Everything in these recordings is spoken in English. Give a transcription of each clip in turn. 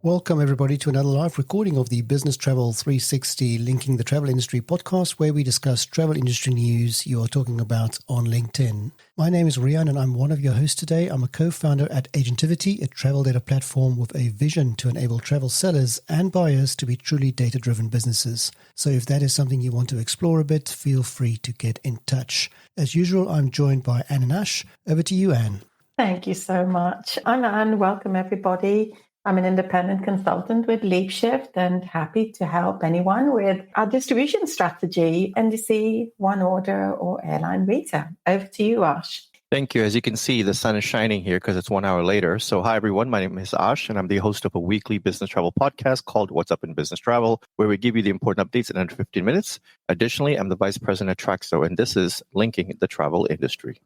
Welcome, everybody, to another live recording of the Business Travel 360 Linking the Travel Industry podcast, where we discuss travel industry news you are talking about on LinkedIn. My name is Rian, and I'm one of your hosts today. I'm a co-founder at Agentivity, a travel data platform with a vision to enable travel sellers and buyers to be truly data-driven businesses. So if that is something you want to explore a bit, feel free to get in touch. As usual, I'm joined by Anne and Ash. Over to you, Anne. Thank you so much. I'm Anne. Welcome, everybody. I'm an independent consultant with LeapShift and happy to help anyone with our distribution strategy, NDC, one order, or airline beta. Over to you, Ash. Thank you. As you can see, the sun is shining here because it's 1 hour later. So hi, everyone. My name is Ash, and I'm the host of a weekly business travel podcast called What's Up in Business Travel, where we give you the important updates in under 15 minutes. Additionally, I'm the vice president at Traxo, and this is Linking the Travel Industry.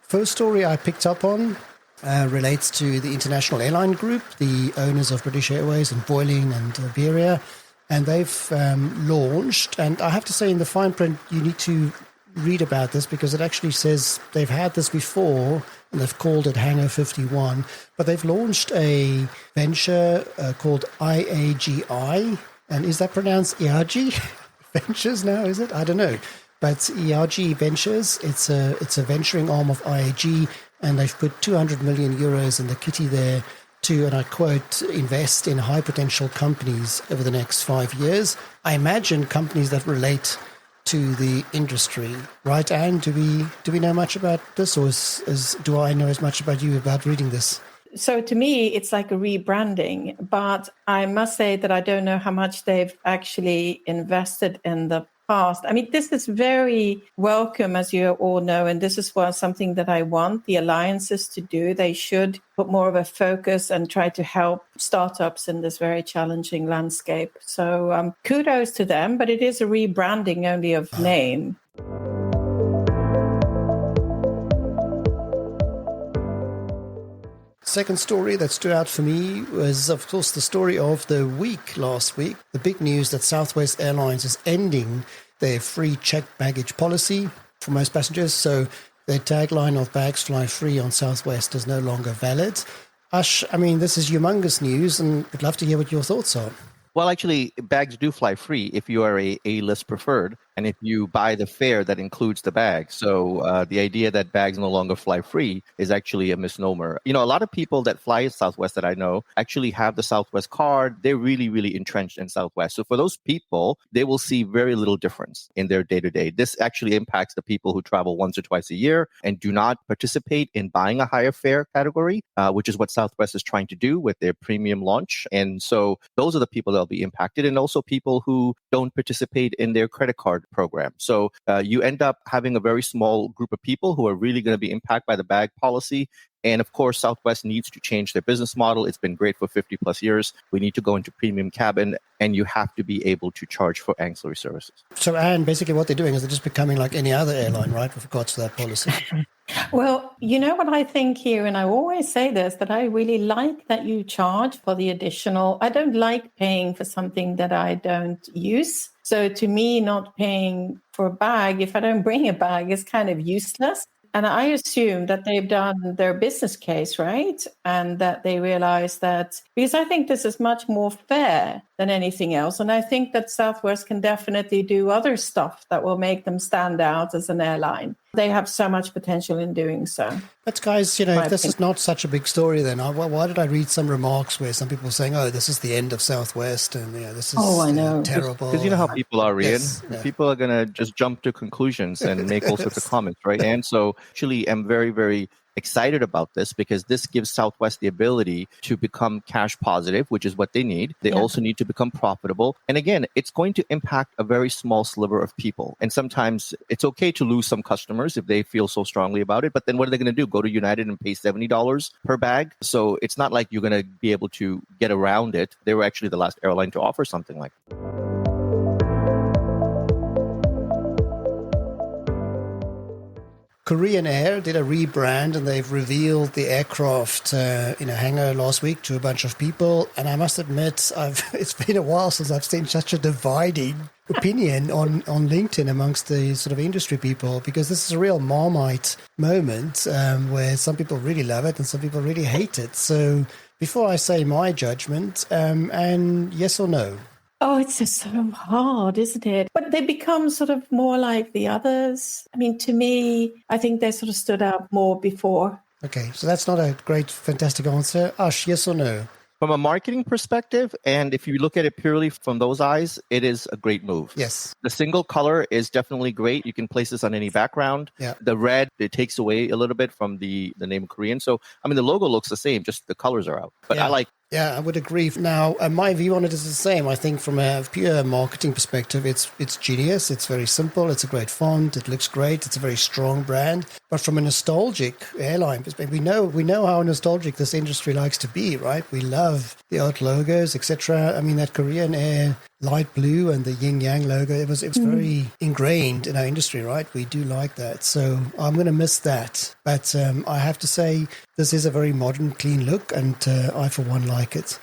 First story I picked up on relates to the International Airline Group, the owners of British Airways and Vueling and Iberia. And they've launched, and I have to say in the fine print, you need to read about this because it actually says they've had this before and they've called it Hangar 51. But they've launched a venture called IAGI. And is that pronounced IAGI Ventures now, is it? I don't know. But IAGI Ventures, it's a venturing arm of IAG, and they've put 200 million euros in the kitty there to, and I quote, invest in high potential companies over the next 5 years. I imagine companies that relate to the industry, right? Anne, do we know much about this, or do I know as much about you about reading this? So to me, it's like a rebranding, but I must say that I don't know how much they've actually invested in the past. I mean, this is very welcome, as you all know, and this is something that I want the alliances to do. They should put more of a focus and try to help startups in this very challenging landscape. So kudos to them, but it is a rebranding only of name. Second story that stood out for me was, of course, the story of the week last week. The big news that Southwest Airlines is ending their free checked baggage policy for most passengers. So their tagline of bags fly free on Southwest is no longer valid. Ash, I mean, this is humongous news, and I'd love to hear what your thoughts are. Well, actually, bags do fly free if you are a A-list preferred, and if you buy the fare that includes the bag. So the idea that bags no longer fly free is actually a misnomer. You know, a lot of people that fly Southwest that I know actually have the Southwest card. They're really, really entrenched in Southwest. So for those people, they will see very little difference in their day-to-day. This actually impacts the people who travel once or twice a year and do not participate in buying a higher fare category, which is what Southwest is trying to do with their premium launch. And so those are the people that will be impacted, and also people who don't participate in their credit card program. So you end up having a very small group of people who are really going to be impacted by the bag policy. And of course, Southwest needs to change their business model. It's been great for 50 plus years. We need to go into premium cabin, and you have to be able to charge for ancillary services. So, Anne, basically what they're doing is they're just becoming like any other airline, right, with regards to that policy? Well, you know what I think here, and I always say this, that I really like that you charge for the additional. I don't like paying for something that I don't use. So to me, not paying for a bag, if I don't bring a bag, is kind of useless. And I assume that they've done their business case, right? And that they realize that, because I think this is much more fair than anything else. And I think that Southwest can definitely do other stuff that will make them stand out as an airline. They have so much potential in doing so. But guys, if this is not such a big story, then why did I read some remarks where some people were saying, "Oh, this is the end of Southwest," and this is terrible. Because you know how people are, Rian. Yes, yeah. People are going to just jump to conclusions and make all sorts of comments, right? And so, actually, I'm very, very excited about this because this gives Southwest the ability to become cash positive, which is what they need. They also need to become profitable. And again, it's going to impact a very small sliver of people. And sometimes it's okay to lose some customers if they feel so strongly about it. But then what are they going to do? Go to United and pay $70 per bag? So it's not like you're going to be able to get around it. They were actually the last airline to offer something like that. Korean Air did a rebrand and they've revealed the aircraft in a hangar last week to a bunch of people. And I must admit, it's been a while since I've seen such a dividing opinion on LinkedIn amongst the sort of industry people, because this is a real Marmite moment where some people really love it and some people really hate it. So before I say my judgment, and yes or no? Oh, it's just so hard, isn't it? But they become sort of more like the others. I mean, to me, I think they sort of stood out more before. Okay, so that's not a great, fantastic answer. Ash, yes or no? From a marketing perspective, and if you look at it purely from those eyes, it is a great move. Yes. The single color is definitely great. You can place this on any background. Yeah. The red, it takes away a little bit from the name Korean. So, I mean, the logo looks the same, just the colors are out. But I like. Yeah, I would agree. Now, my view on it is the same. I think from a pure marketing perspective, it's genius. It's very simple. It's a great font. It looks great. It's a very strong brand. But from a nostalgic airline perspective, we know how nostalgic this industry likes to be, right? We love the old logos, etc. I mean, that Korean Air light blue and the yin yang logo, it was very ingrained in our industry, right? We do like that. So I'm going to miss that. But I have to say, this is a very modern, clean look, and I, for one, like it.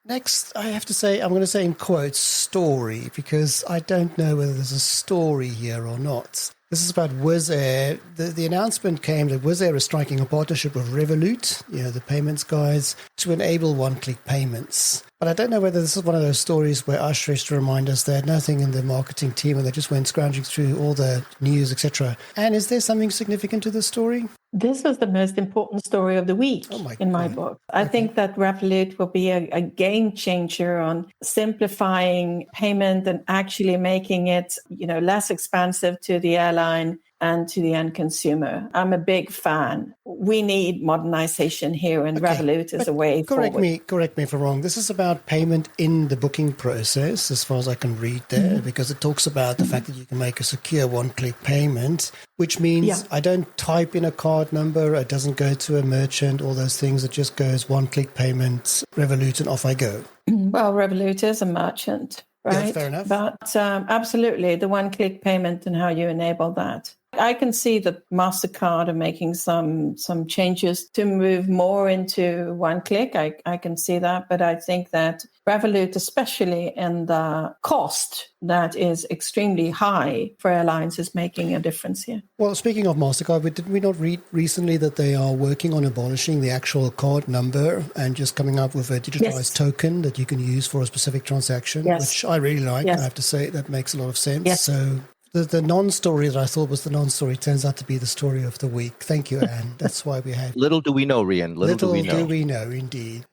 Next, I have to say, I'm going to say in quotes, story, because I don't know whether there's a story here or not. This is about Wizz Air. The announcement came that Wizz Air is striking a partnership with Revolut, the payments guys, to enable one-click payments. But I don't know whether this is one of those stories where Ash has to remind us they had nothing in the marketing team and they just went scrounging through all the news, etc. And is there something significant to this story? This was the most important story of the week in my book. I think that Revolut will be a game changer on simplifying payment and actually making it, less expensive to the airline and to the end consumer. I'm a big fan. We need modernization here, and Revolut is a way forward. Correct me if I'm wrong. This is about payment in the booking process, as far as I can read there, because it talks about the fact that you can make a secure one-click payment, which means I don't type in a card number, it doesn't go to a merchant, all those things. It just goes one-click payment, Revolut, and off I go. Well, Revolut is a merchant, right? Yeah, fair enough. But absolutely, the one-click payment and how you enable that. I can see that MasterCard are making some changes to move more into one click. I can see that. But I think that Revolut, especially in the cost that is extremely high for airlines, is making a difference here. Well, speaking of MasterCard, did we not read recently that they are working on abolishing the actual card number and just coming up with a digitized token that you can use for a specific transaction, which I really like. I have to say that makes a lot of sense. Yes. So the non-story that I thought was the non-story turns out to be the story of the week. Thank you, Anne. That's why we had... Little do we know, Rian. Little do we know, indeed.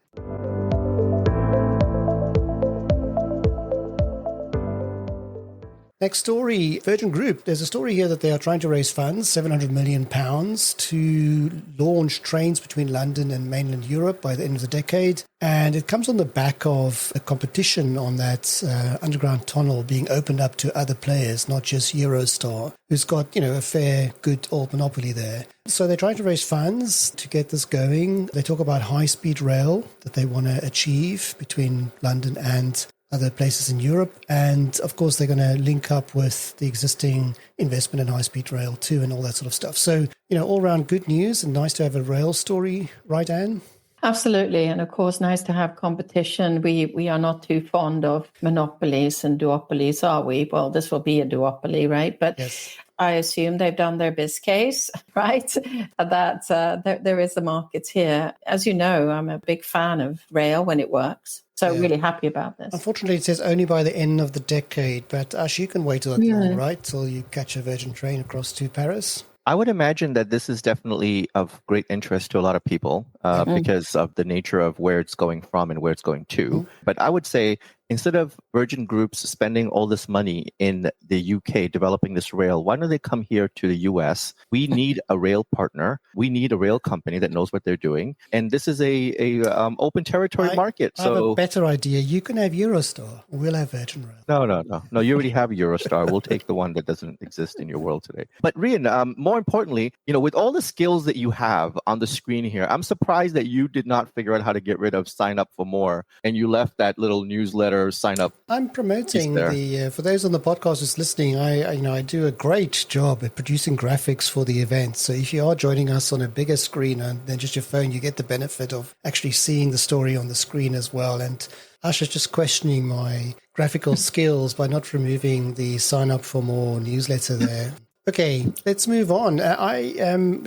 Next story, Virgin Group. There's a story here that they are trying to raise funds, £700 million, to launch trains between London and mainland Europe by the end of the decade. And it comes on the back of a competition on that underground tunnel being opened up to other players, not just Eurostar, who's got, a fair, good old monopoly there. So they're trying to raise funds to get this going. They talk about high-speed rail that they want to achieve between London and other places in Europe. And of course, they're going to link up with the existing investment in high-speed rail too and all that sort of stuff. So, all around good news and nice to have a rail story, right, Anne? Absolutely. And of course, nice to have competition. We are not too fond of monopolies and duopolies, are we? Well, this will be a duopoly, right? But yes. I assume they've done their biz case, right? That there is a market here. As you know, I'm a big fan of rail when it works. So really happy about this. Unfortunately, it says only by the end of the decade. But Ash, you can wait till that long, right? Till you catch a Virgin train across to Paris. I would imagine that this is definitely of great interest to a lot of people because of the nature of where it's going from and where it's going to. But I would say instead of Virgin Groups spending all this money in the UK developing this rail, why don't they come here to the US? We need a rail partner. We need a rail company that knows what they're doing. And this is a open territory market. I have a better idea. You can have Eurostar. We'll have Virgin Rail. No, you already have Eurostar. We'll take the one that doesn't exist in your world today. But Rian, more importantly, with all the skills that you have on the screen here, I'm surprised that you did not figure out how to get rid of sign up for more and you left that little newsletter their sign up. I'm promoting the for those on the podcast who's listening. I do a great job at producing graphics for the event. So if you are joining us on a bigger screen than just your phone, you get the benefit of actually seeing the story on the screen as well. And Ash is just questioning my graphical skills by not removing the sign up for more newsletter there. Okay, let's move on. I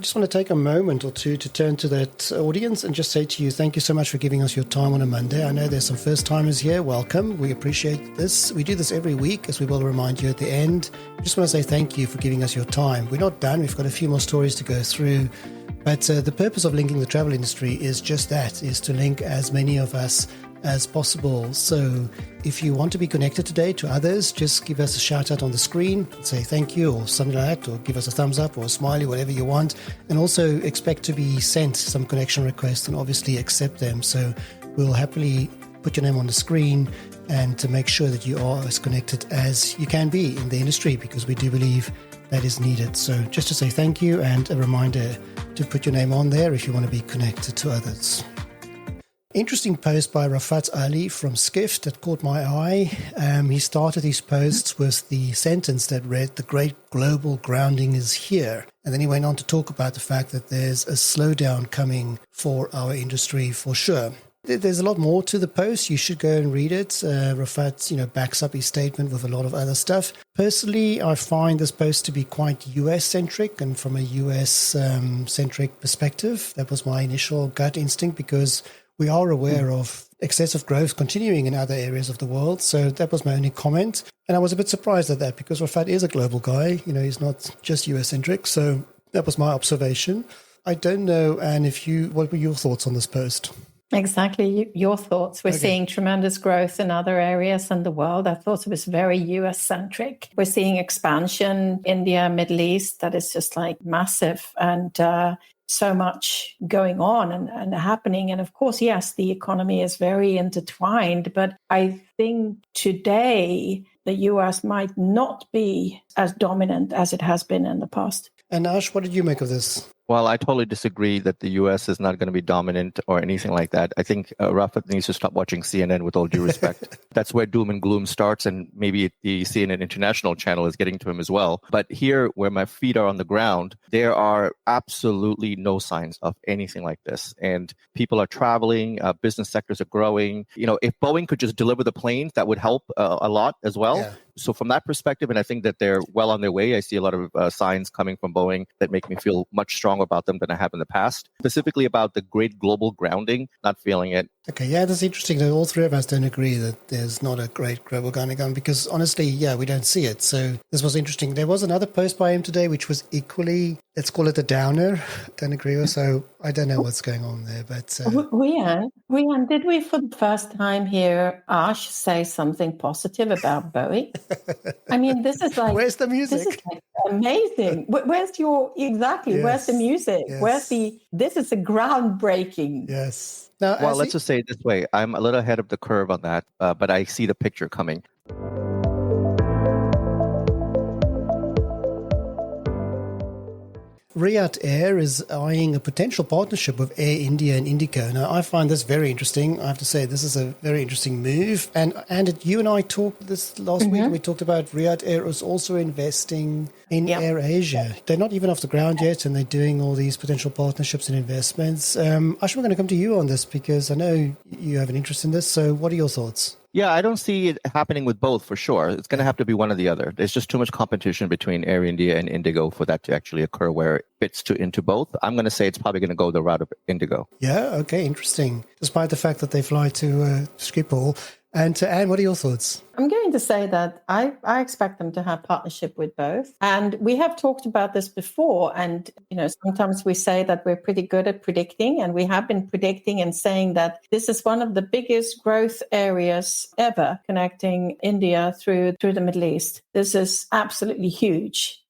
just want to take a moment or two to turn to that audience and just say to you, thank you so much for giving us your time on a Monday. I know there's some first-timers here. Welcome. We appreciate this. We do this every week, as we will remind you at the end. I just want to say thank you for giving us your time. We're not done. We've got a few more stories to go through. But the purpose of linking the travel industry is just that, is to link as many of us as possible. So if you want to be connected today to others, just give us a shout out on the screen, say thank you or something like that, or give us a thumbs up or a smiley, whatever you want. And also expect to be sent some connection requests and obviously accept them. So we'll happily put your name on the screen and to make sure that you are as connected as you can be in the industry, because we do believe that is needed. So just to say thank you and a reminder to put your name on there if you want to be connected to others. Interesting post by Rafat Ali from Skift that caught my eye. He started his posts with the sentence that read, "The great global grounding is here." And then he went on to talk about the fact that there's a slowdown coming for our industry for sure. There's a lot more to the post. You should go and read it. Rafat, backs up his statement with a lot of other stuff. Personally, I find this post to be quite US-centric and from a US-centric perspective. That was my initial gut instinct, because we are aware of excessive growth continuing in other areas of the world. So that was my only comment. And I was a bit surprised at that, because Rafat is a global guy. He's not just US-centric. So that was my observation. I don't know, Anne, what were your thoughts on this post? Exactly your thoughts. We're seeing tremendous growth in other areas in the world. I thought it was very US-centric. We're seeing expansion, India, Middle East, that is just like massive, and so much going on and happening. And of course, yes, the economy is very intertwined, but I think today the US might not be as dominant as it has been in the past. And Ash, what did you make of this? Well, I totally disagree that the U.S. is not going to be dominant or anything like that. I think Rafat needs to stop watching CNN, with all due respect. That's where doom and gloom starts, and maybe the CNN International channel is getting to him as well. But here, where my feet are on the ground, there are absolutely no signs of anything like this. And people are traveling, business sectors are growing. If Boeing could just deliver the planes, that would help a lot as well. Yeah. So from that perspective, and I think that they're well on their way, I see a lot of signs coming from Boeing that make me feel much stronger about them than I have in the past. Specifically about the great global grounding, not feeling it. Okay, yeah, that's interesting that all three of us don't agree that there's not a great global grounding, because honestly, yeah, we don't see it. So this was interesting. There was another post by him today, which was equally, let's call it a downer. Don't agree with. So I don't know what's going on there, but Rian, did we for the first time hear Ash say something positive about Boeing? I mean, this is like, where's the music? This is like amazing. Where's Where's the music? Yes. This is a groundbreaking. Yes. Now, well, let's just say it this way. I'm a little ahead of the curve on that, but I see the picture coming. Riyadh Air is eyeing a potential partnership with Air India and Indigo. Now, I find this very interesting. I have to say, this is a very interesting move. And you and I talked this last week. We talked about Riyadh Air is also investing in Air Asia. They're not even off the ground yet, and they're doing all these potential partnerships and investments. Ash, we're going to come to you on this, because I know you have an interest in this. So what are your thoughts? Yeah, I don't see it happening with both for sure. It's going to have to be one or the other. There's just too much competition between Air India and Indigo for that to actually occur where it fits into both. I'm going to say it's probably going to go the route of Indigo. Yeah, okay, interesting. Despite the fact that they fly to Schiphol. And Anne, what are your thoughts? I'm going to say that I expect them to have partnership with both. And we have talked about this before. And, sometimes we say that we're pretty good at predicting, and we have been predicting and saying that this is one of the biggest growth areas ever, connecting India through the Middle East. This is absolutely huge.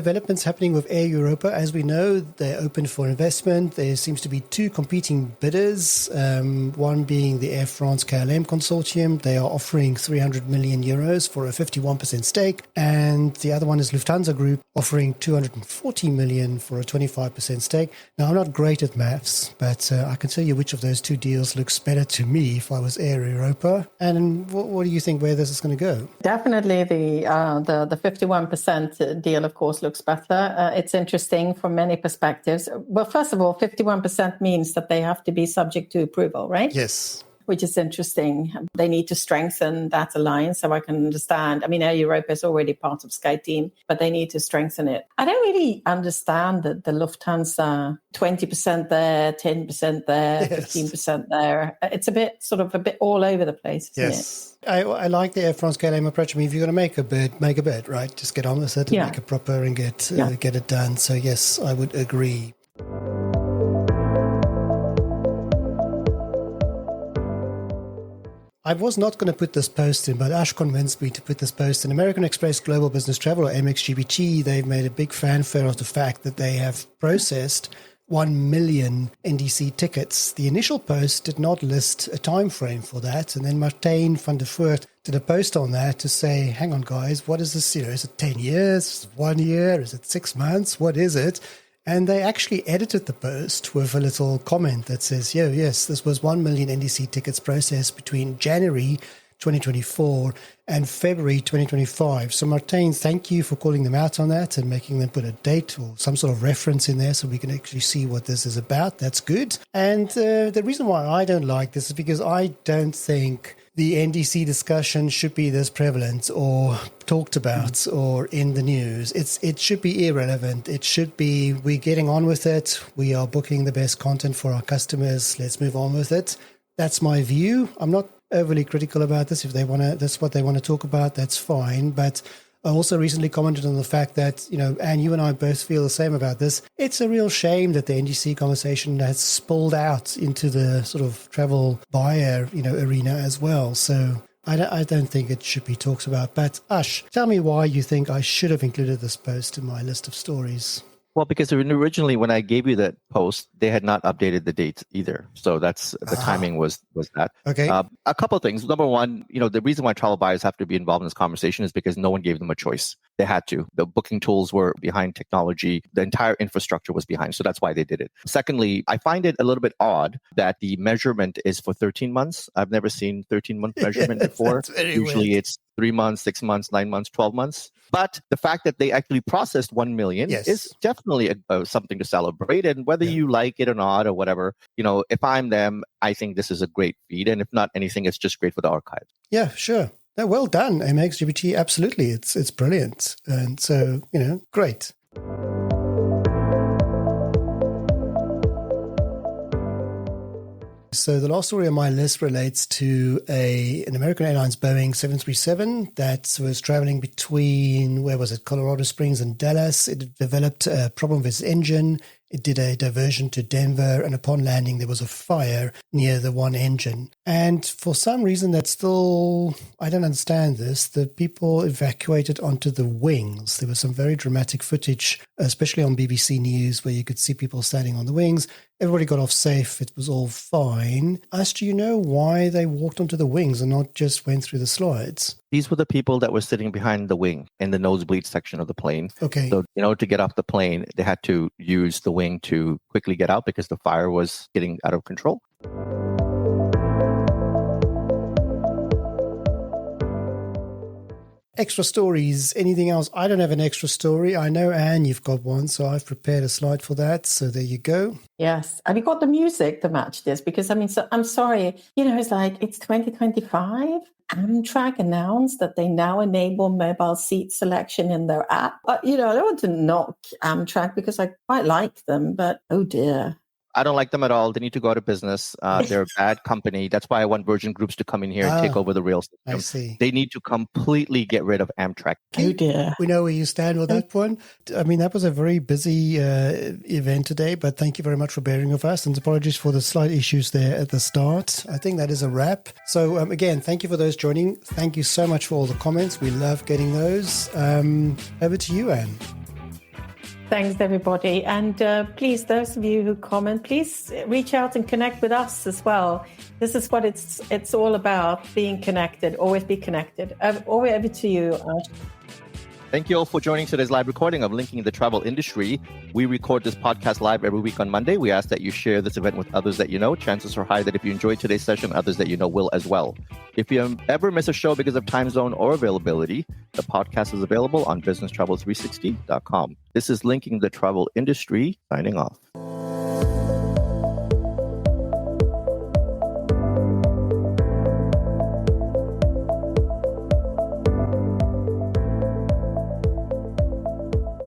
developments happening with Air Europa. As we know, they're open for investment. There seems to be two competing bidders, one being the Air France KLM consortium. They are offering 300 million euros for a 51% stake. And the other one is Lufthansa Group offering 240 million for a 25% stake. Now, I'm not great at maths, but I can tell you which of those two deals looks better to me if I was Air Europa. And what do you think where this is going to go? Definitely the 51% deal, of course, looks better. It's interesting from many perspectives. Well, first of all, 51% means that they have to be subject to approval, right? Yes. Which is interesting. They need to strengthen that alliance, so I can understand. I mean, Air Europa is already part of SkyTeam, but they need to strengthen it. I don't really understand the Lufthansa 20% there, 10% there, yes. 15% there. It's a bit all over the place, isn't it? I like the Air France KLM approach. I mean, if you're going to make a bid, right? Just get on with it and make it proper and get it done. So yes, I would agree. I was not going to put this post in, but Ash convinced me to put this post in. American Express Global Business Travel, or MXGBT, they've made a big fanfare of the fact that they have processed 1 million NDC tickets. The initial post did not list a time frame for that, and then Martijn van der Voort did a post on that to say, hang on guys, what is this? Is it 10 years? Is it 1 year? Is it 6 months? What is it? And they actually edited the post with a little comment that says, yes, this was 1 million NDC tickets processed between January 2024 and February 2025. So Martijn, thank you for calling them out on that and making them put a date or some sort of reference in there so we can actually see what this is about. That's good. And the reason why I don't like this is because I don't think the NDC discussion should be this prevalent or talked about or in the news. It should be irrelevant. It should be, we're getting on with it. We are booking the best content for our customers. Let's move on with it. That's my view. I'm not overly critical about this. If they want to, that's what they want to talk about, that's fine. But I also recently commented on the fact that, Anne, you and I both feel the same about this. It's a real shame that the NDC conversation has spilled out into the sort of travel buyer, arena as well. So I don't think it should be talked about. But Ash, tell me why you think I should have included this post in my list of stories. Well, because originally when I gave you that post, they had not updated the dates either. So that's the timing was that. Okay. A couple of things. Number one, the reason why travel buyers have to be involved in this conversation is because no one gave them a choice. They had to. The booking tools were behind technology. The entire infrastructure was behind. So that's why they did it. Secondly, I find it a little bit odd that the measurement is for 13 months. I've never seen 13-month measurement before. Usually it's 3 months, 6 months, 9 months, 12 months. But the fact that they actually processed 1 million is definitely something to celebrate. And whether you like it or not or whatever, if I'm them, I think this is a great feed. And if not anything, it's just great for the archive. Yeah, sure. No, well done, MXGBT. Absolutely. It's brilliant. And so, great. So the last story on my list relates to an American Airlines Boeing 737 that was traveling between, Colorado Springs and Dallas. It developed a problem with its engine. It did a diversion to Denver, and upon landing, there was a fire near the one engine. And for some reason, I don't understand this, the people evacuated onto the wings. There was some very dramatic footage, especially on BBC News, where you could see people standing on the wings. Everybody got off safe. It was all fine. Ash, do you know why they walked onto the wings and not just went through the slides? These were the people that were sitting behind the wing in the nosebleed section of the plane. Okay. So, to get off the plane, they had to use the wing to quickly get out because the fire was getting out of control. Extra stories, anything else? I don't have an extra story. I know, Anne, you've got one, so I've prepared a slide for that. So there you go. Yes. Have you got the music to match this? Because, I'm sorry, it's 2025. Amtrak announced that they now enable mobile seat selection in their app. I don't want to knock Amtrak because I quite like them, but oh dear. I don't like them at all. They need to go out of business. They're a bad company. That's why I want Virgin Groups to come in here and take over the rail system. I see. They need to completely get rid of Amtrak. Oh dear. We know where you stand with that one. That was a very busy event today, but thank you very much for bearing with us, and apologies for the slight issues there at the start. I think that is a wrap. So again, thank you for those joining. Thank you so much for all the comments. We love getting those. Over to you, Anne. Thanks, everybody. And please, those of you who comment, please reach out and connect with us as well. This is what it's all about, being connected. Always be connected. Over to you, Ash. Thank you all for joining today's live recording of Linking the Travel Industry. We record this podcast live every week on Monday. We ask that you share this event with others that you know. Chances are high that if you enjoyed today's session, others that you know will as well. If you ever miss a show because of time zone or availability, the podcast is available on businesstravel360.com. This is Linking the Travel Industry, signing off.